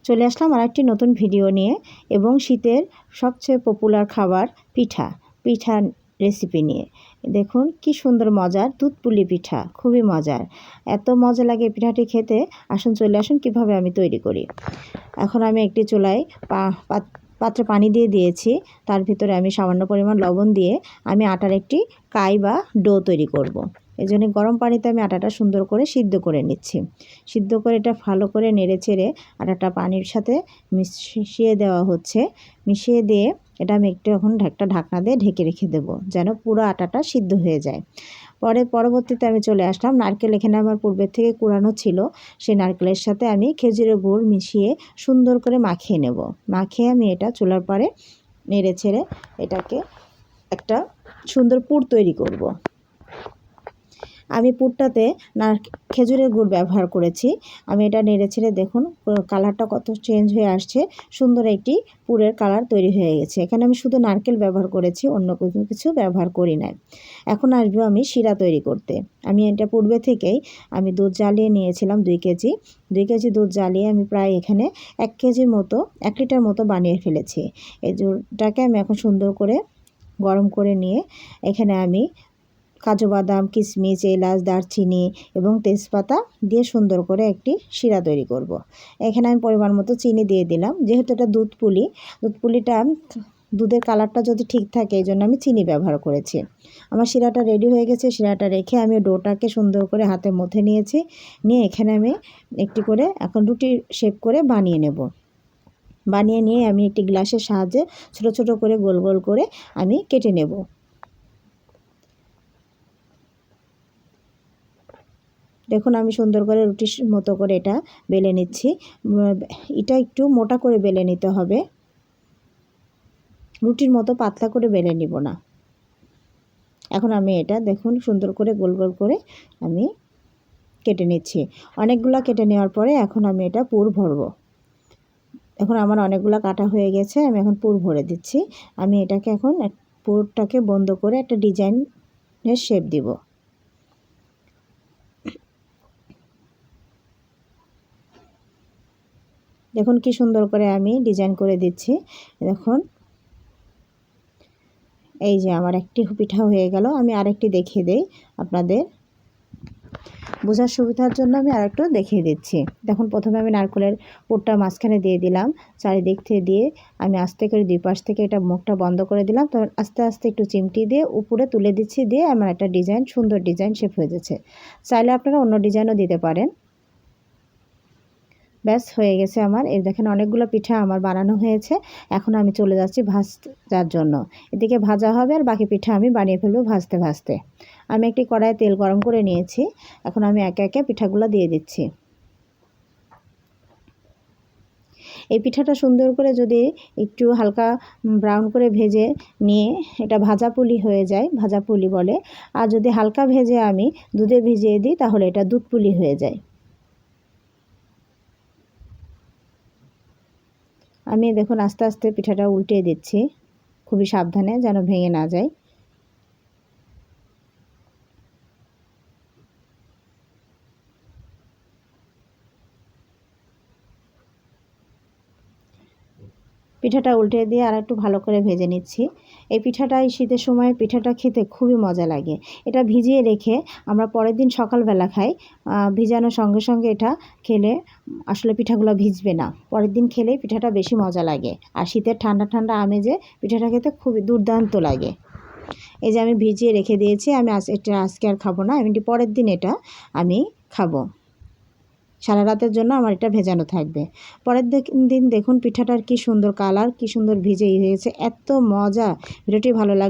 চলে আসলাম আরেকটি নতুন ভিডিও নিয়ে এবং শীতের সবচেয়ে পপুলার খাবার পিঠা রেসিপি নিয়ে। দেখুন কি সুন্দর মজার দুধ পুলি পিঠা, খুবই মজার। এত মজা লাগে পিঠাটি খেতে। চলে আসুন কীভাবে আমি তৈরি করি। এখন আমি একটি চুলায় পাত্রে পানি দিয়ে দিয়েছি। তার ভিতরে আমি সামান্য পরিমাণ লবণ দিয়ে আমি আটার একটি কাই বা ডো তৈরি করব। এই জন্য গরম পানিতে আমি আটাটা সুন্দর করে সিদ্ধ করে নিচ্ছি। সিদ্ধ করে এটা ভালো করে নেড়ে চেড়ে আটাটা পানির সাথে মিশিয়ে দেওয়া হচ্ছে। মিশিয়ে দিয়ে এটা আমি একটু এখন একটা ঢাকনা দিয়ে ঢেকে রেখে দেবো, যেন পুরো আটাটা সিদ্ধ হয়ে যায়। পরবর্তীতে আমি চলে আসলাম নারকেল। এখানে আমার পূর্বের থেকে কুড়ানো ছিল। সেই নারকেলের সাথে আমি খেজুরের গুড় মিশিয়ে সুন্দর করে মাখিয়ে নেব। মাখিয়ে আমি এটা চুলার পাড়ে নেড়ে ছেড়ে এটাকে একটা সুন্দর পুর তৈরি করব। আমি পুরটাতে খেজুরের গুড় ব্যবহার করেছি। আমি এটা নেড়ে ছেড়ে দেখুন কালারটা কত চেঞ্জ হয়ে আসছে। সুন্দর একটি পুরের কালার তৈরি হয়ে গেছে। এখানে আমি শুধু নারকেল ব্যবহার করেছি, অন্য কোনো কিছু ব্যবহার করি নাই। এখন আসবো আমি শিরা তৈরি করতে। আমি এটা পূর্বে থেকেই আমি দুধ জ্বালিয়ে নিয়েছিলাম 2 কেজি। 2 কেজি দুধ জ্বালিয়ে আমি প্রায় এখানে 1 লিটার মতো বানিয়ে ফেলেছি। এই দুধটাকে আমি এখন সুন্দর করে গরম করে নিয়ে এখানে আমি কাজু বাদাম, কিশমিশ, এলাচ, দারচিনি এবং তেজপাতা দিয়ে সুন্দর করে একটি শিরা তৈরি করব। এখানে আমি পরিমাণ মতো চিনি দিয়ে দিলাম। যেহেতু এটা দুধ পুলিটা দুধের কালারটা যদি ঠিক থাকে এই জন্য আমি চিনি ব্যবহার করেছি। আমার শিরাটা রেডি হয়ে গেছে। শিরাটা রেখে আমি ডোটাকে সুন্দর করে হাতে মথে নিয়েছি। নিয়ে এখানে আমি একটি করে এখন রুটি শেপ করে বানিয়ে নেব। বানিয়ে নিয়ে আমি একটি গ্লাসের সাহায্যে ছোট ছোট করে গোল গোল করে আমি কেটে নেব। দেখুন আমি সুন্দর করে রুটির মতো করে এটা বেলে নিচ্ছি। এটা একটু মোটা করে বেলে নিতে হবে, রুটির মতো পাতলা করে বেলে নিব না। এখন আমি এটা দেখুন সুন্দর করে গোল গোল করে আমি কেটে নিচ্ছি। অনেকগুলো কেটে নেওয়ার পরে এখন আমি এটা পুর ভরব। এখন আমার অনেকগুলো কাটা হয়ে গেছে। আমি এখন পুর ভরে দিচ্ছি। আমি এটাকে এখন পুরটাকে বন্ধ করে একটা ডিজাইনের শেপ দিব। দেখুন কি সুন্দর করে আমি ডিজাইন করে দিচ্ছি। দেখুন এই যে আমার একটি পিঠা হয়ে গেল। আমি আরেকটি দেখিয়ে দেই আপনাদের বোঝার সুবিধার জন্য। আমি আরেকটু দেখিয়ে দিচ্ছি। দেখুন প্রথমে আমি নারকেলের পুরটা মাঝখানে দিয়ে দিলাম, চারিদিক থেকে দিয়ে আমি আস্তে করে 2 পাশ থেকে এটা মুখটা বন্ধ করে দিলাম। তখন আস্তে আস্তে একটু চিমটি দিয়ে উপরে তুলে দিচ্ছি। দিয়ে আমার একটা ডিজাইন, সুন্দর ডিজাইন শেপ হয়ে যাচ্ছে। চাইলে আপনারা অন্য ডিজাইনও দিতে পারেন। ব্যাস হয়ে গেছে আমার। এই দেখেন অনেকগুলো পিঠা আমার বানানো হয়েছে। এখন আমি চলে যাচ্ছি ভাজার জন্য। এদিকে ভাজা হবে আর বাকি পিঠা আমি বানিয়ে ফেলবো ভাজতে ভাজতে। আমি একটি কড়াইয়ে তেল গরম করে নিয়েছি। এখন আমি একে একে পিঠাগুলো দিয়ে দিচ্ছি। এই পিঠাটা সুন্দর করে যদি একটু হালকা ব্রাউন করে ভেজে নিয়ে এটা ভাজা পুলি হয়ে যায়, ভাজা পুলি বলে। আর যদি হালকা ভেজে আমি দুধে ভিজিয়ে দিই তাহলে এটা দুধ পুলি হয়ে যায়। আমি দেখুন আস্তে আস্তে পিঠাটা উল্টে দিচ্ছি, খুবই সাবধানে যেন ভেঙে না যায়। পিঠাটা উল্টে দিয়ে আর একটু ভালো করে ভেজে নিচ্ছি। এই পিঠাটা এই শীতের সময় পিঠাটা খেতে খুবই মজা লাগে। এটা ভিজিয়ে রেখে আমরা পরের দিন সকালবেলা খাই। ভিজানোর সঙ্গে সঙ্গে এটা খেলে আসলে পিঠাগুলো ভিজবে না। পরের দিন খেলেই পিঠাটা বেশি মজা লাগে। আর শীতের ঠান্ডা ঠান্ডা আমেজে পিঠাটা খেতে খুবই দুর্দান্ত লাগে। এই যে আমি ভিজিয়ে রেখে দিয়েছি। আমি এটা আজকে আর খাবো না, আমি পরের দিন এটা আমি খাবো। সারা রাতের জন্য আমার এটা ভেজানো থাকবে। পরের দিন দেখুন পিঠাটার কি সুন্দর কালার, কি সুন্দর ভিজে হয়েছে, এত মজা। ভিডিওটি ভালো লাগে।